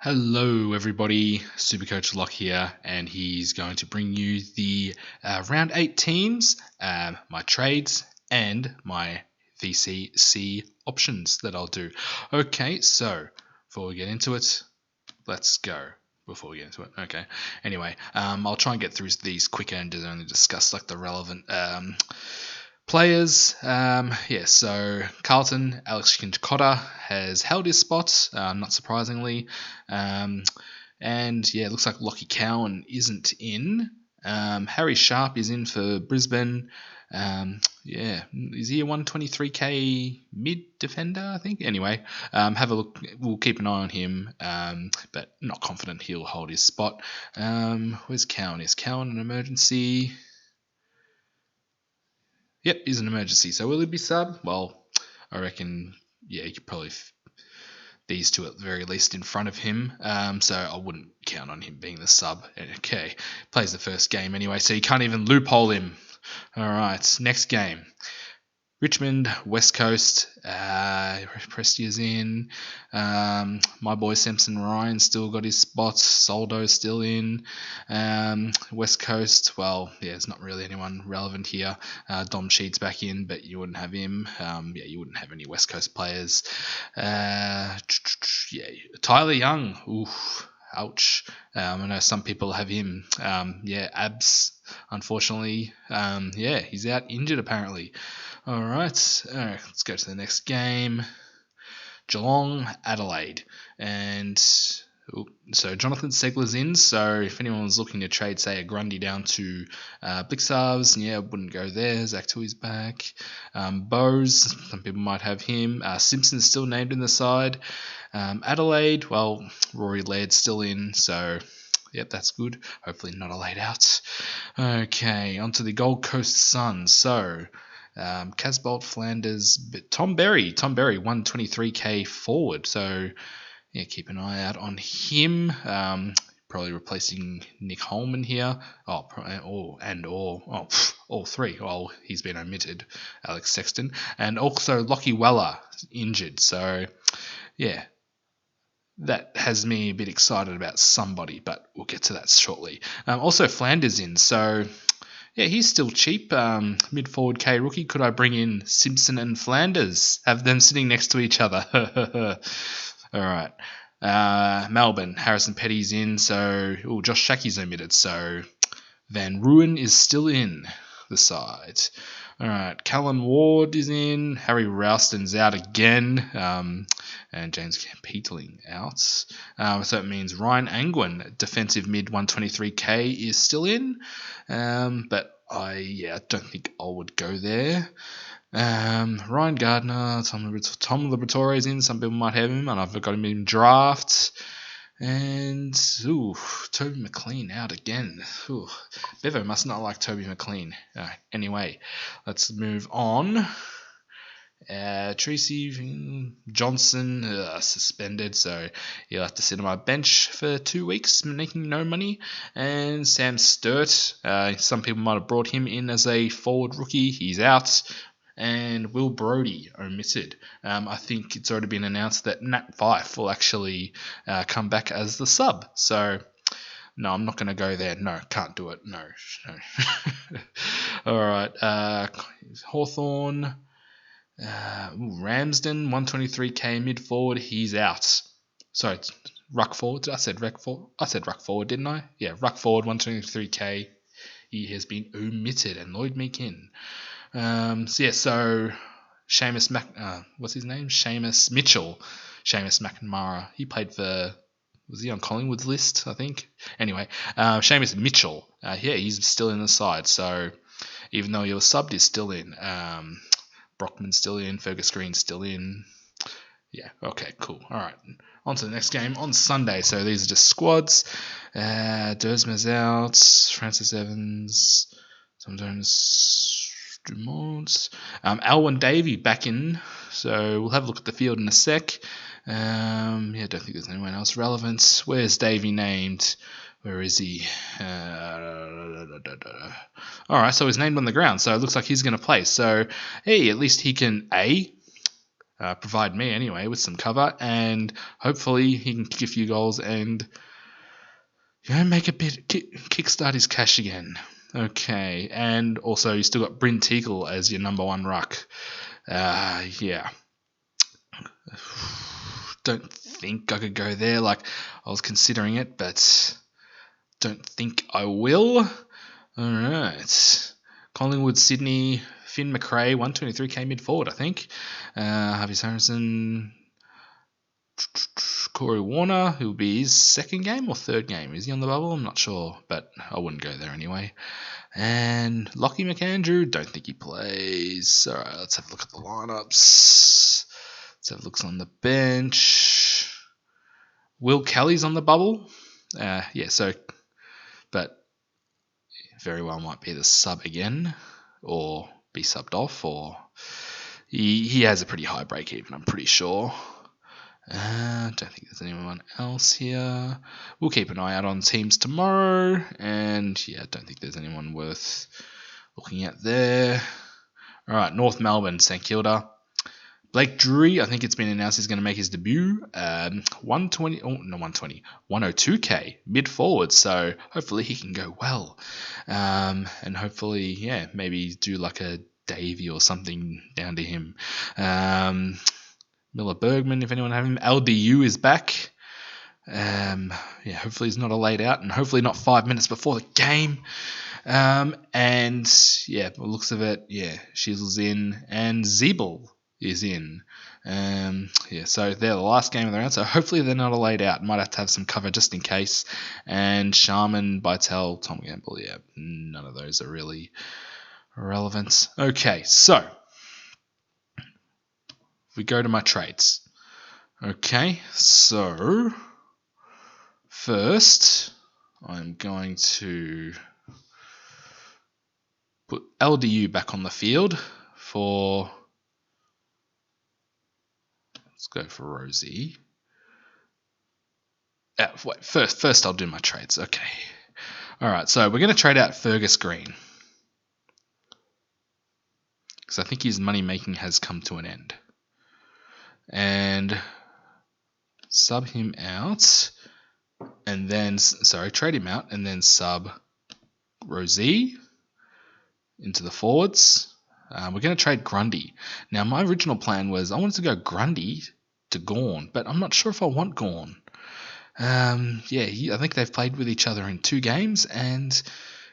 Hello, everybody. Supercoach Lock here, and he's going to bring you the round 8 teams, my trades, and my VCC options that I'll do. Okay, so before we get into it, let's go. Before we get into it, okay. Anyway, I'll try and get through these quicker and only discuss like the relevant players. So Carlton, Alex Kinchcotta has held his spot, not surprisingly. And yeah, it looks like Lockie Cowan isn't in. Harry Sharp is in for Brisbane. Is he a 123k mid defender, I think? Anyway, have a look. We'll keep an eye on him, but not confident he'll hold his spot. Where's Cowan? Is Cowan an emergency? Yep, he's an emergency. So will he be sub? Well, I reckon, yeah, you could probably these two at the very least in front of him. So I wouldn't count on him being the sub. Okay, plays the first game anyway, so you can't even loophole him. All right, next game. Richmond, West Coast, Prestia's in. My boy Samson Ryan still got his spots. Soldo's still in. West Coast, well, yeah, there's not really anyone relevant here. Dom Sheed's back in, but you wouldn't have him. You wouldn't have any West Coast players. Tyler Young, oof. Ouch. I know some people have him. Abs, unfortunately. He's out injured apparently. All right, let's go to the next game. Geelong, Adelaide. And so Jonathan Segler's in. So if anyone was looking to trade, say, a Grundy down to Blixarves, wouldn't go there. Zach Tui's back. Bose, some people might have him. Simpson's still named in the side. Adelaide, well, Rory Laird's still in, so yep, that's good. Hopefully not a laid out. Okay, on to the Gold Coast Suns. So Casbolt, Flanders, but Tom Berry, 123k forward. So yeah, keep an eye out on him. Probably replacing Nick Holman here. All three. Well, he's been omitted. Alex Sexton, and also Lockie Weller injured. So yeah, that has me a bit excited about somebody, but we'll get to that shortly. Also Flanders in, so yeah, he's still cheap. Mid-forward K rookie. Could I bring in Simpson and Flanders? Have them sitting next to each other. All right. Melbourne. Harrison Petty's in. So Josh Shackey's omitted. So Van Ruin is still in the side. All right. Callan Ward is in. Harry Ralston's out again. And James Peatling out. So it means Ryan Angwin, defensive mid 123k, is still in. But I don't think I would go there. Ryan Gardner, Tom Liberatore is in. Some people might have him, and I've got him in draft. And Toby McLean out again. Bevo must not like Toby McLean. Anyway, let's move on. Tracy Johnson suspended, so he'll have to sit on my bench for 2 weeks, making no money. And Sam Sturt, some people might have brought him in as a forward rookie. He's out. And Will Brodie omitted. I think it's already been announced that Nat Fife will actually come back as the sub. So no, I'm not going to go there. No, can't do it. No. All right. Hawthorn. Ramsden, 123k mid forward. He's out. Sorry, ruck forward. I said ruck forward, didn't I? Yeah, ruck forward, 123k. He has been omitted, and Lloyd Meakin. So Seamus what's his name? Seamus Mitchell. Seamus McNamara. He played for. Was he on Collingwood's list? I think. Anyway, Seamus Mitchell. He's still in the side. So even though he was subbed, he's still in. Brockman's still in. Fergus Green's still in. Yeah, okay, cool. All right. On to the next game on Sunday. So these are just squads. Dersmer's out. Francis Evans. Sometimes Dumont. Alwyn Davey back in. So we'll have a look at the field in a sec. I don't think there's anyone else relevant. Where's Davey named? Where is he? Alright, so he's named on the ground, so it looks like he's going to play. So, hey, at least he can, A, provide me anyway with some cover, and hopefully he can kick a few goals and make a bit kickstart his cash again. Okay, and also you still got Bryn Teagle as your number one ruck. Yeah. Don't think I could go there. Like, I was considering it, but don't think I will. All right. Collingwood, Sydney, Finn McRae, 123k mid forward, I think. Harvey Harrison, Corey Warner, who will be his second game or third game. Is he on the bubble? I'm not sure, but I wouldn't go there anyway. And Lockie McAndrew, don't think he plays. All right, let's have a look at the lineups. Let's have a look on the bench. Will Kelly's on the bubble. But very well might be the sub again, or be subbed off, or he has a pretty high break even, I'm pretty sure. Don't think there's anyone else here. We'll keep an eye out on teams tomorrow, and don't think there's anyone worth looking at there. All right, North Melbourne, St Kilda. Blake Drury, I think it's been announced he's going to make his debut. 102k mid forward, so hopefully he can go well. And hopefully, maybe do like a Davey or something down to him. Miller Bergman, if anyone have him. LDU is back. Hopefully he's not a laid out, and hopefully not 5 minutes before the game. By the looks of it, Shizel's in, and Zeeble is in. So they're the last game of the round, so hopefully they're not a laid out. Might have to have some cover just in case. And Sharman, Bytel, Tom Gamble, none of those are really relevant. Okay, so we go to my trades. Okay, so first I'm going to put LDU back on the field for... Let's go for Rosie. First I'll do my trades. Okay. All right, so we're going to trade out Fergus Green, because I think his money making has come to an end. And sub him out, and then trade him out, and then sub Rosie into the forwards. We're going to trade Grundy. Now, my original plan was I wanted to go Grundy to Gawn, but I'm not sure if I want Gawn. I think they've played with each other in 2 games, and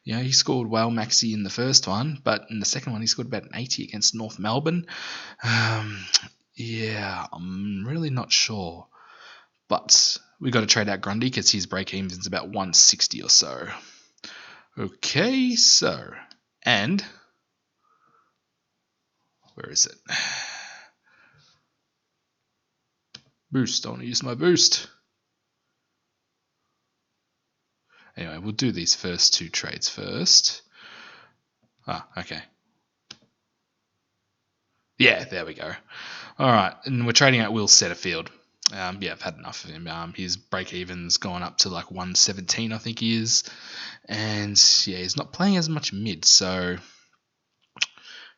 he scored well, Maxi, in the first one, but in the second one he scored about an 80 against North Melbourne. I'm really not sure. But we got to trade out Grundy because his break even is about 160 or so. Okay, and where is it? Boost. I want to use my boost. Anyway, we'll do these first 2 trades first. Okay. Yeah, there we go. All right, and we're trading out Will Setterfield. I've had enough of him. His break even's gone up to like 117, I think he is. And he's not playing as much mid, so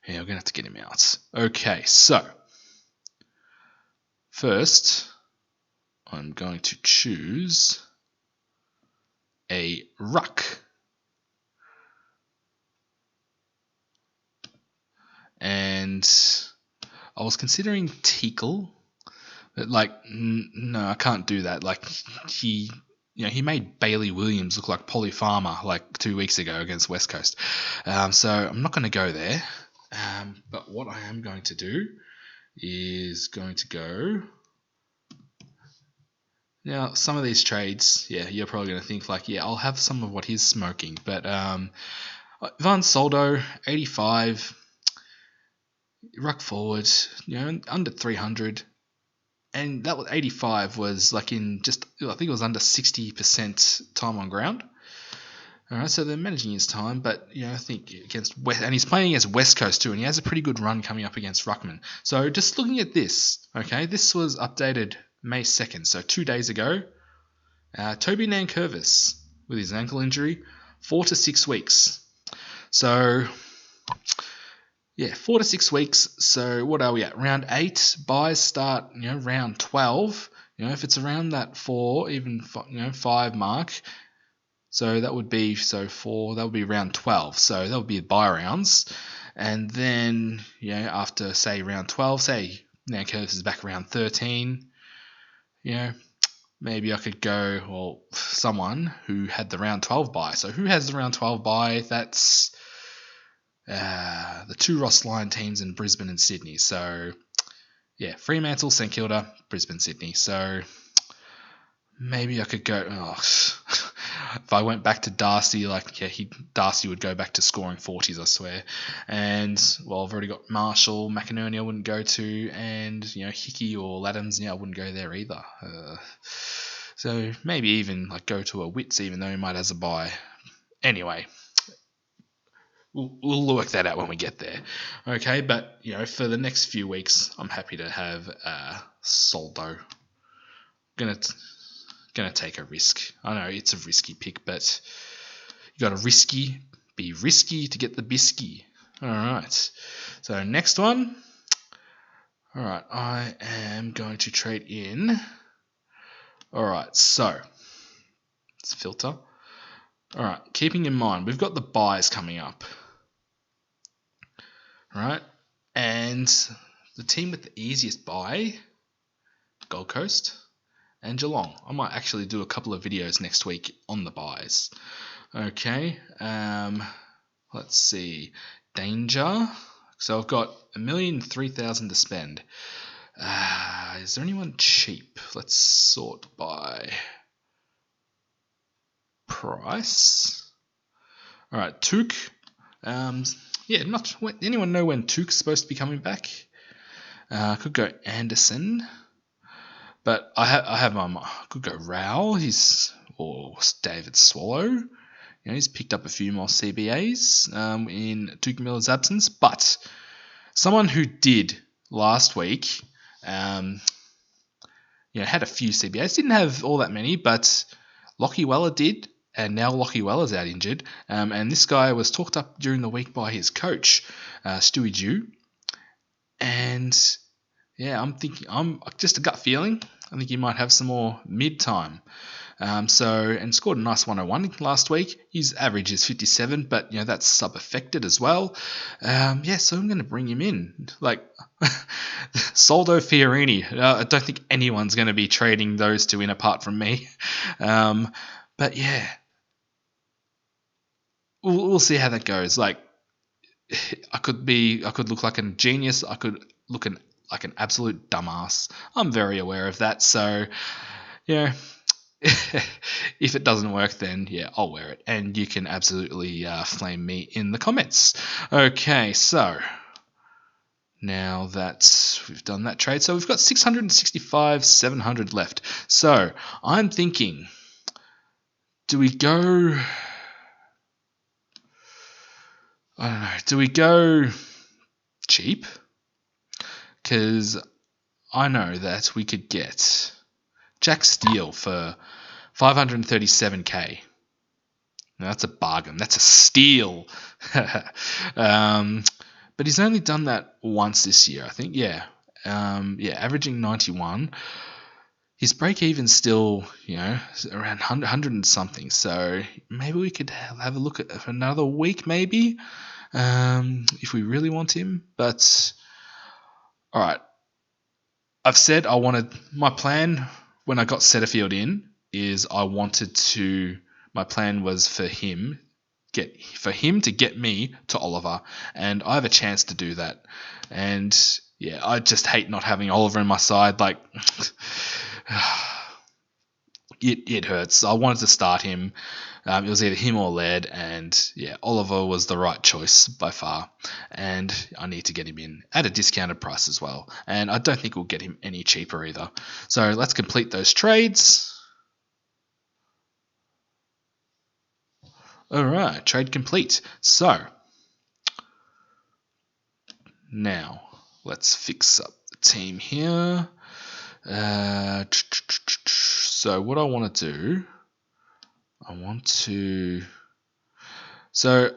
we're going to have to get him out. Okay, so first I'm going to choose a ruck. And I was considering Teakle, but no, I can't do that. He made Bailey Williams look like Polly Farmer 2 weeks ago against West Coast. So I'm not going to go there. But what I am going to do is going to go... Now, some of these trades, you're probably going to think I'll have some of what he's smoking. But Van Soldo, 85, ruck forward, under 300. And that was 85 was in just, I think it was under 60% time on ground. All right, so they're managing his time, but I think against and he's playing against West Coast too, and he has a pretty good run coming up against Ruckman. So just looking at this, okay, this was updated May 2nd, so 2 days ago. Toby Nankervis with his ankle injury, 4 to 6 weeks. So Yeah, 4 to 6 weeks. So what are we at? Round 8. Buys start, round 12. If it's around that 4, even 5 mark. So that would be 4. That would be round 12. So that would be the buy rounds, and then after say round 12, say now Curtis is back around 13. Maybe I could go someone who had the round 12 buy. So who has the round 12 buy? That's the 2 Ross Lyon teams in Brisbane and Sydney. So yeah, Fremantle, St Kilda, Brisbane, Sydney. So maybe I could go. If I went back to Darcy, Darcy would go back to scoring 40s, I swear. And I've already got Marshall, McInerney I wouldn't go to, and Hickey or Laddams, I wouldn't go there either. So maybe even go to a Wits, even though he might has a buy. Anyway, we'll work that out when we get there. Okay, but for the next few weeks, I'm happy to have Soldo. Gonna take a risk. I know it's a risky pick, but you got to be risky to get the bisky. All right. So next one. All right, I am going to trade in. All right, so let's filter. All right, keeping in mind we've got the buys coming up. All right, and the team with the easiest buy, Gold Coast and Geelong. I might actually do a couple of videos next week on the buys. Okay, let's see. Danger. So I've got 1,003,000 to spend. Is there anyone cheap? Let's sort by price. All right, Took. Anyone know when Took's supposed to be coming back? Could go Anderson. But I have could go Rowell. Or David Swallow. He's picked up a few more CBAs in Tuke Miller's absence. But someone who did last week, had a few CBAs. Didn't have all that many, but Lockie Weller did. And now Lockie Weller's out injured. And this guy was talked up during the week by his coach, Stewie Dew. And I'm just a gut feeling. I think he might have some more mid-time. And scored a nice 101 last week. His average is 57, but that's sub-affected as well. So I'm going to bring him in. Soldo Fiorini. I don't think anyone's going to be trading those two in apart from me. But yeah, we'll see how that goes. I could look like a genius. I could look like an absolute dumbass. I'm very aware of that. So, if it doesn't work, then I'll wear it. And you can absolutely flame me in the comments. Okay, so now that we've done that trade, so we've got 665,700 left. So I'm thinking, do we go... I don't know. Do we go cheap? Because I know that we could get Jack Steele for 537k. Now that's a bargain. That's a steal. But he's only done that once this year, I think. Averaging 91. His break-even's still, around 100 and something. So maybe we could have a look at for another week, maybe, if we really want him. But all right, I've said my plan when I got Setterfield in is my plan was for him to get me to Oliver, and I have a chance to do that. And I just hate not having Oliver in my side. It hurts. I wanted to start him. It was either him or Laird, and Oliver was the right choice by far. And I need to get him in at a discounted price as well. And I don't think we'll get him any cheaper either. So let's complete those trades. All right, trade complete. So now let's fix up the team here. So what I want to do, so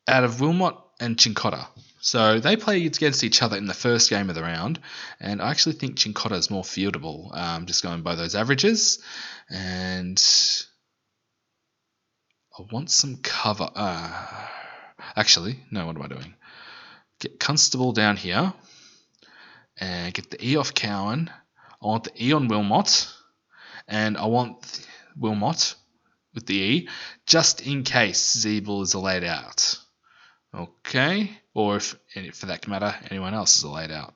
out of Wilmot and Chincotta, So they play against each other in the first game of the round, and I actually think Chincotta is more fieldable, just going by those averages. And I want some cover. Actually, no, what am I doing? Get Constable down here, and get the E off Cowan. I want the E on Wilmot, and I want Wilmot with the E, just in case Zeeble is laid out. Okay, or if for that matter, anyone else is laid out.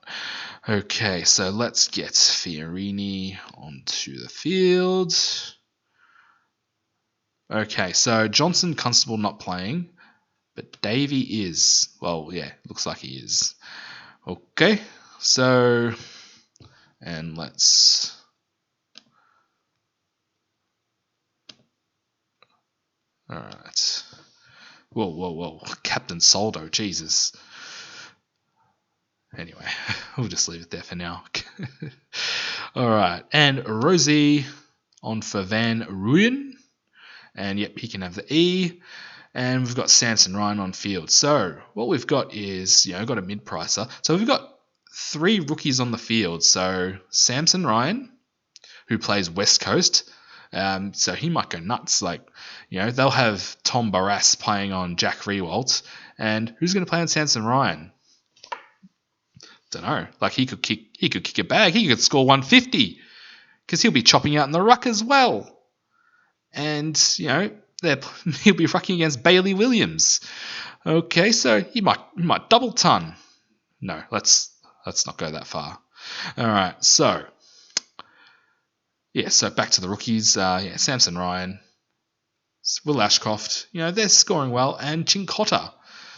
Okay, so let's get Fiorini onto the field. Okay, so Johnson, Constable not playing, but Davey is. Well, yeah, looks like he is. Okay, so, and let's. All right. Whoa. Captain Soldo, Jesus. Anyway, we'll just leave it there for now. All right, and Rosie on for Van Rooyen. And yep, he can have the E. And we've got Samson Ryan on field. So what we've got is, got a mid-pricer. So we've got 3 rookies on the field. So Samson Ryan, who plays West Coast. So he might go nuts. They'll have Tom Barras playing on Jack Rewalt. And who's going to play on Samson Ryan? Don't know. He could kick a bag. He could score 150 because he'll be chopping out in the ruck as well. And he'll be rucking against Bailey Williams. Okay, so he might double ton. No, let's not go that far. All right, so so back to the rookies. Samson Ryan, Will Ashcroft. They're scoring well, and Chincotta.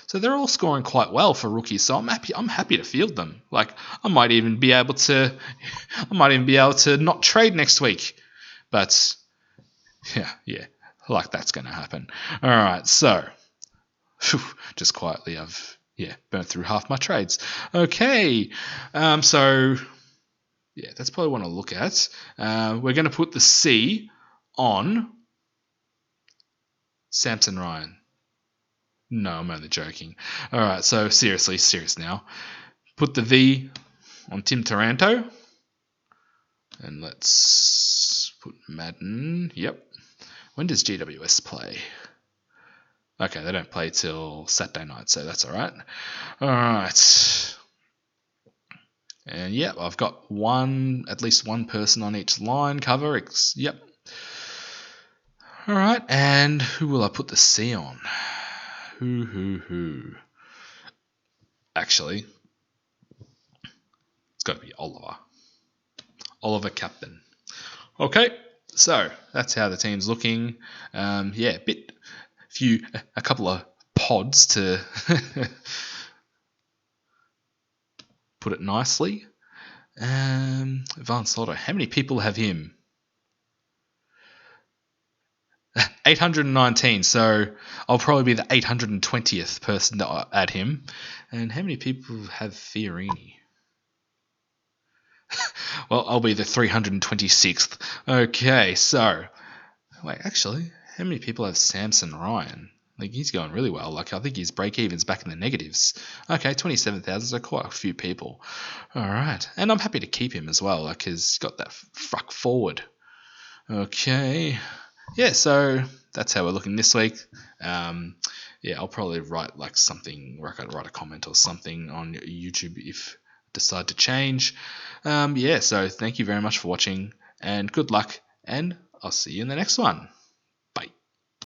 So they're all scoring quite well for rookies. So I'm happy to field them. I might even be able to not trade next week. But yeah, that's going to happen. All right, so just quietly, I've burnt through half my trades. Okay, so that's probably what I look at. We're going to put the C on Samson Ryan. No, I'm only joking. All right, so serious now. Put the V on Tim Taranto. And let's put Madden. Yep. When does GWS play? Okay, they don't play till Saturday night, so that's all right. All right. And I've got at least one person on each line cover. Yep. All right, and who will I put the C on? Who? Actually, it's got to be Oliver. Oliver captain. Okay, so that's how the team's looking. A couple of pods to put it nicely. Van Soldo, how many people have him? 819, so I'll probably be the 820th person to add him. And how many people have Fiorini? Well, I'll be the 326th. Okay, so wait, actually, how many people have Samson Ryan? He's going really well. I think his break-even's back in the negatives. Okay, 27,000, so quite a few people. All right, and I'm happy to keep him as well, because he's got that fruck forward. Okay, so that's how we're looking this week. I'll probably write something, where I could write a comment or something on YouTube if I decide to change. So thank you very much for watching, and good luck, and I'll see you in the next one.